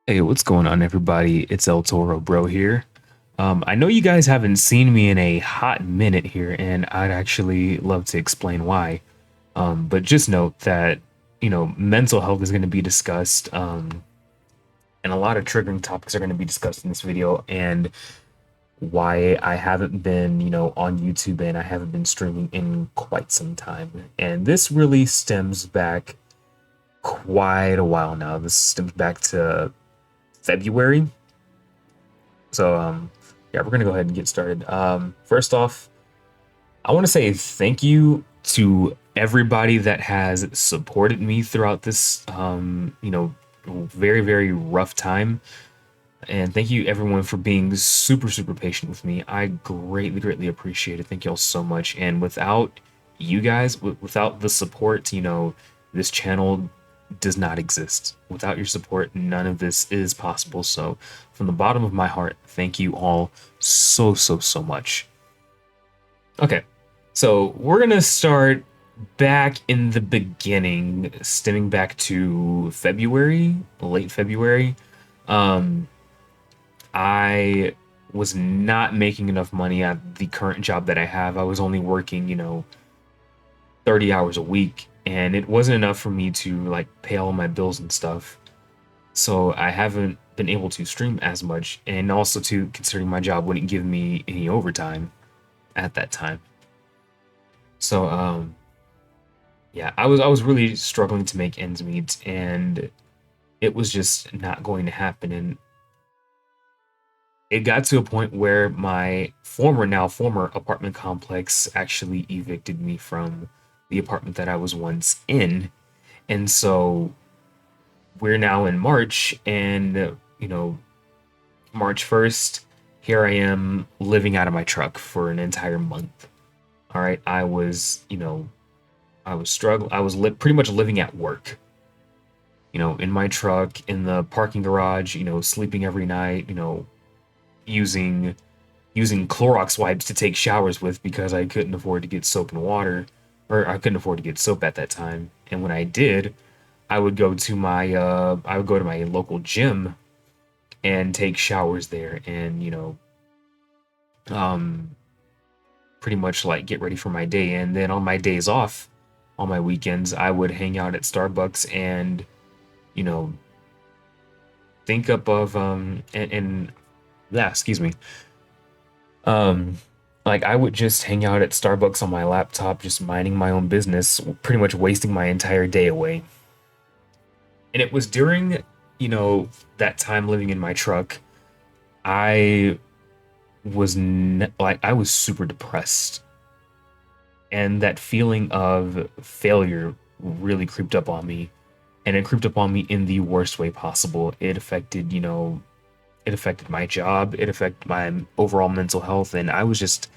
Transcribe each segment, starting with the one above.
Hey, what's going on, everybody? It's El Toro Bro here. I know you guys haven't seen me in a hot minute here, and I'd actually love to explain why. But just note that, mental health is going to be discussed, and a lot of triggering topics are going to be discussed in this video, and why I haven't been, on YouTube and I haven't been streaming in quite some time. And this really stems back quite a while now. This stems back to February. So yeah, we're gonna go ahead and get started. First off, I want to say thank you to everybody that has supported me throughout this very, very rough time. And thank you everyone for being super, super patient with me. I greatly, greatly appreciate it. Thank you all so much. And without you guys, without the support, this channel does not exist. Without your support, none of this is possible. So from the bottom of my heart, thank you all so, so, so much. Okay, so we're gonna start back in the beginning, stemming back to February, late February. Um, I was not making enough money at the current job that I have. I was only working, 30 hours a week, and it wasn't enough for me to like pay all my bills and stuff. So I haven't been able to stream as much, and also to considering my job wouldn't give me any overtime at that time. So yeah, I was really struggling to make ends meet, and it was just not going to happen. And it got to a point where my former apartment complex actually evicted me from the apartment that I was once in. And so we're now in March, and March 1st, here I am living out of my truck for an entire month. All right, I was struggling. I was pretty much living at work, in my truck, in the parking garage, sleeping every night, using using Clorox wipes to take showers with because I couldn't afford to get soap and water, or I couldn't afford to get soap at that time. And when I did, I would go to my local gym and take showers there, and um pretty much like get ready for my day. And then on my days off, on my weekends, I would hang out at Starbucks and you know think up of and yeah, excuse me. Um, like I would just hang out at Starbucks on my laptop, just minding my own business, pretty much wasting my entire day away. And it was during, that time living in my truck, I I was super depressed. And that feeling of failure really creeped up on me. And it creeped up on me in the worst way possible. It affected my job, it affected my overall mental health, and I was just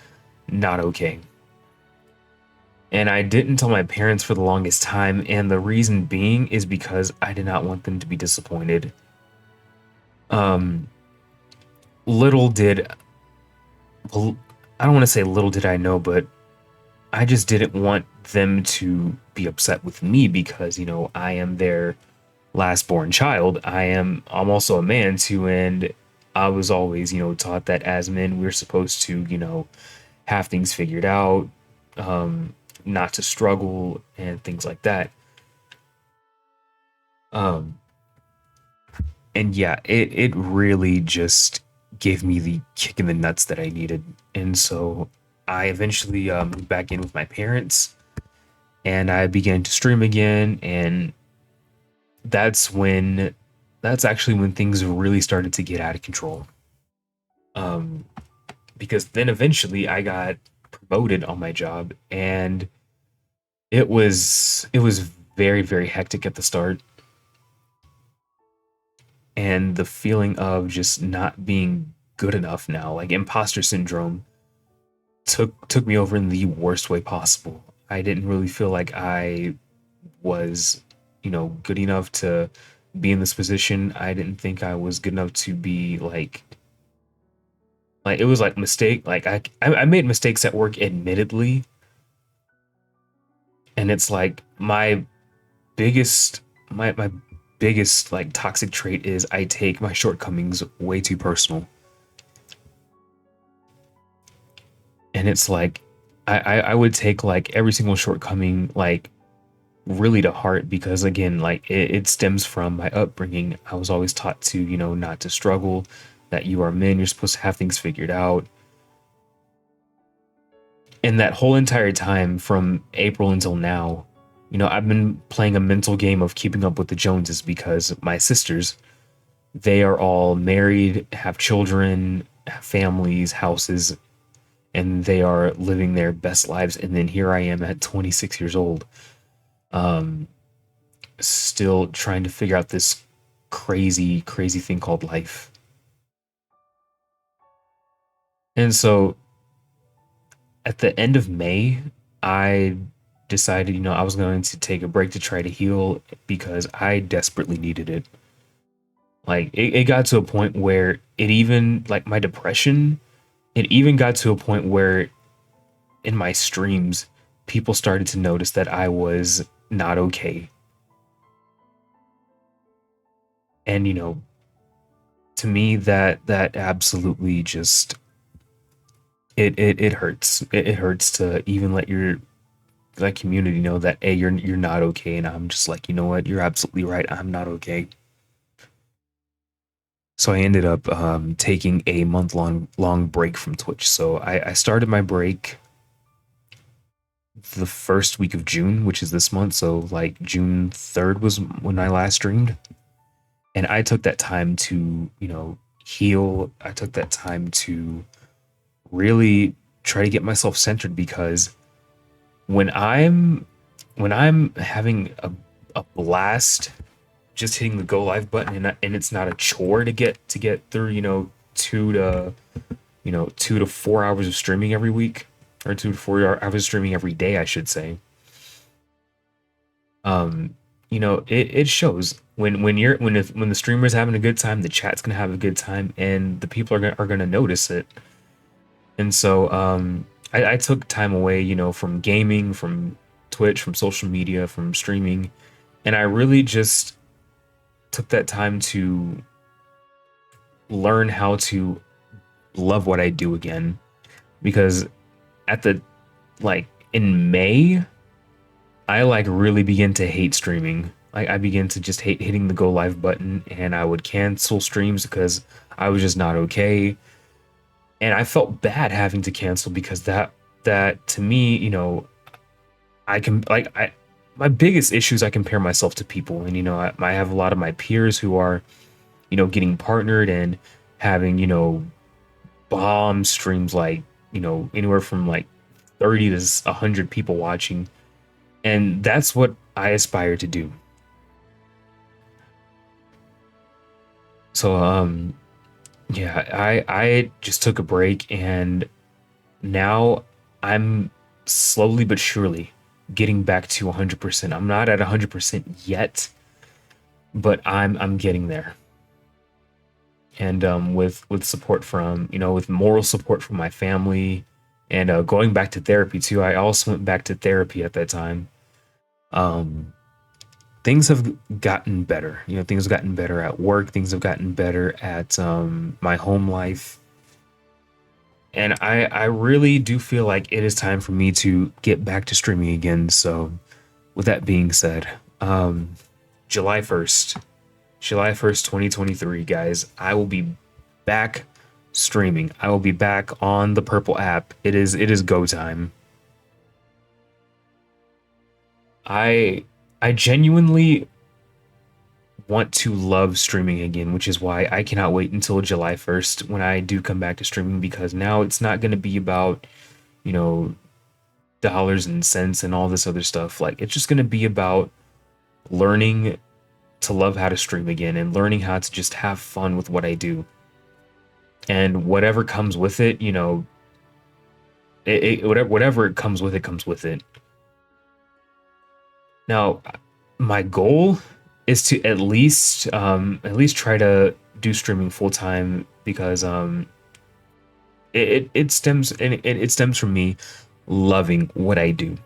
not okay. And I didn't tell my parents for the longest time, and the reason being is because I did not want them to be disappointed. Um, little did, well, I don't want to say little did I know, but I just didn't want them to be upset with me because, I am their last born child. I'm also a man too, and I was always, taught that as men we're supposed to, have things figured out, not to struggle and things like that. Um, and yeah, it really just gave me the kick in the nuts that I needed. And so I eventually moved back in with my parents, and I began to stream again, and that's when that's actually when things really started to get out of control. Um, because then eventually I got promoted on my job, and it was very, very hectic at the start, and the feeling of just not being good enough now, like imposter syndrome, took me over in the worst way possible. I didn't really feel like I was, good enough to be in this position. I didn't think I was good enough to be like it was like mistake. Like I made mistakes at work, admittedly, and it's like biggest my biggest like toxic trait is I take my shortcomings way too personal. And it's like I would take like every single shortcoming like really to heart because again, like it stems from my upbringing. I was always taught to, not to struggle, that you are men, you're supposed to have things figured out. And that whole entire time from April until now, I've been playing a mental game of keeping up with the Joneses because my sisters, they are all married, have children, have families, houses, and they are living their best lives. And then here I am at 26 years old, um, still trying to figure out this crazy, crazy thing called life. And so at the end of May, I decided, I was going to take a break to try to heal because I desperately needed it. Like it got to a point where it even like my depression, it even got to a point where in my streams, people started to notice that I was not okay. And to me that absolutely just it hurts. It hurts to even let your like community know that hey, you're not okay. And I'm just like, you know what? You're absolutely right. I'm not okay. So I ended up taking a month long break from Twitch. So I started my break the first week of June, which is this month. So like June 3rd was when I last streamed. And I took that time to, heal. I took that time to really try to get myself centered because when I'm when I'm having a blast just hitting the go live button and it's not a chore to get through, 2 to 4 hours of streaming every week or 2 to 4 hours of streaming every day, I should say. It shows when the streamer's having a good time, the chat's gonna have a good time, and the people are gonna notice it. And so I took time away, from gaming, from Twitch, from social media, from streaming, and I really just took that time to learn how to love what I do again. Because at the like in May, I like really begin to hate streaming. Like I began to just hate hitting the go live button, and I would cancel streams because I was just not okay. And I felt bad having to cancel because that to me, I can like I my biggest issue is I compare myself to people, and I have a lot of my peers who are getting partnered and having bomb streams like anywhere from like 30 to 100 people watching, and that's what I aspire to do. So yeah, I just took a break, and now I'm slowly but surely getting back to 100%. I'm not at 100% yet, but I'm getting there. And with support from, with moral support from my family, and going back to therapy too. I also went back to therapy at that time. Um, Things have gotten better. Things have gotten better at work. Things have gotten better at my home life. And I really do feel like it is time for me to get back to streaming again. So, with that being said, um, July 1st, July 1st, 2023, guys, I will be back streaming. I will be back on the Purple app. It is go time. I I genuinely want to love streaming again, which is why I cannot wait until July 1st when I do come back to streaming because now it's not going to be about, you know, dollars and cents and all this other stuff. Like it's just going to be about learning to love how to stream again and learning how to just have fun with what I do. And whatever comes with it, whatever it comes with it. Now, my goal is to at least try to do streaming full time because it stems from me loving what I do.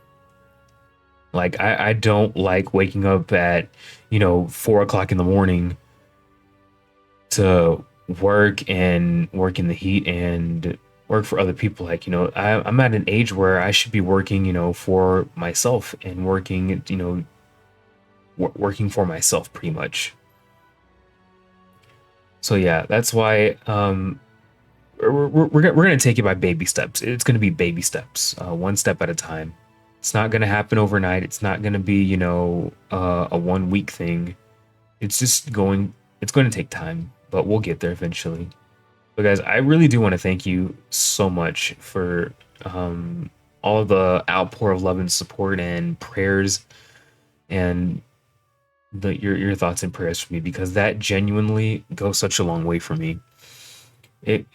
Like I don't like waking up at, 4 o'clock in the morning to work in the heat and work for other people. Like, I'm at an age where I should be working, for myself and working, working for myself pretty much. So yeah, that's why we're gonna take it by baby steps. It's gonna be baby steps, one step at a time. It's not gonna happen overnight. It's not gonna be, a 1 week thing. It's just going. It's going to take time, but we'll get there eventually. But guys, I really do want to thank you so much for all of the outpour of love and support and prayers and your thoughts and prayers for me, because that genuinely goes such a long way for me. It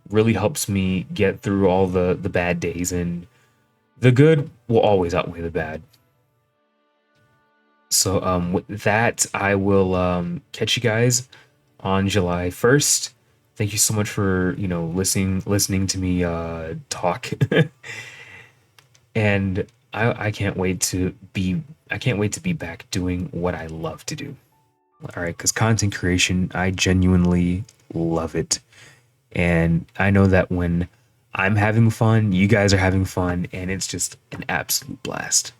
really helps me get through all the bad days, and the good will always outweigh the bad. So with that, I will catch you guys on July 1st. Thank you so much for, listening to me talk. And I can't wait to be back doing what I love to do. All right, because content creation, I genuinely love it. And I know that when I'm having fun, you guys are having fun, and it's just an absolute blast.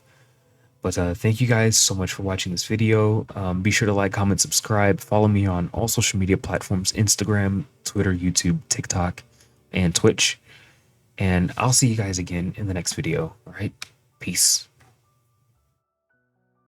But thank you guys so much for watching this video. Be sure to like, comment, subscribe. Follow me on all social media platforms: Instagram, Twitter, YouTube, TikTok, and Twitch. And I'll see you guys again in the next video. All right. Peace.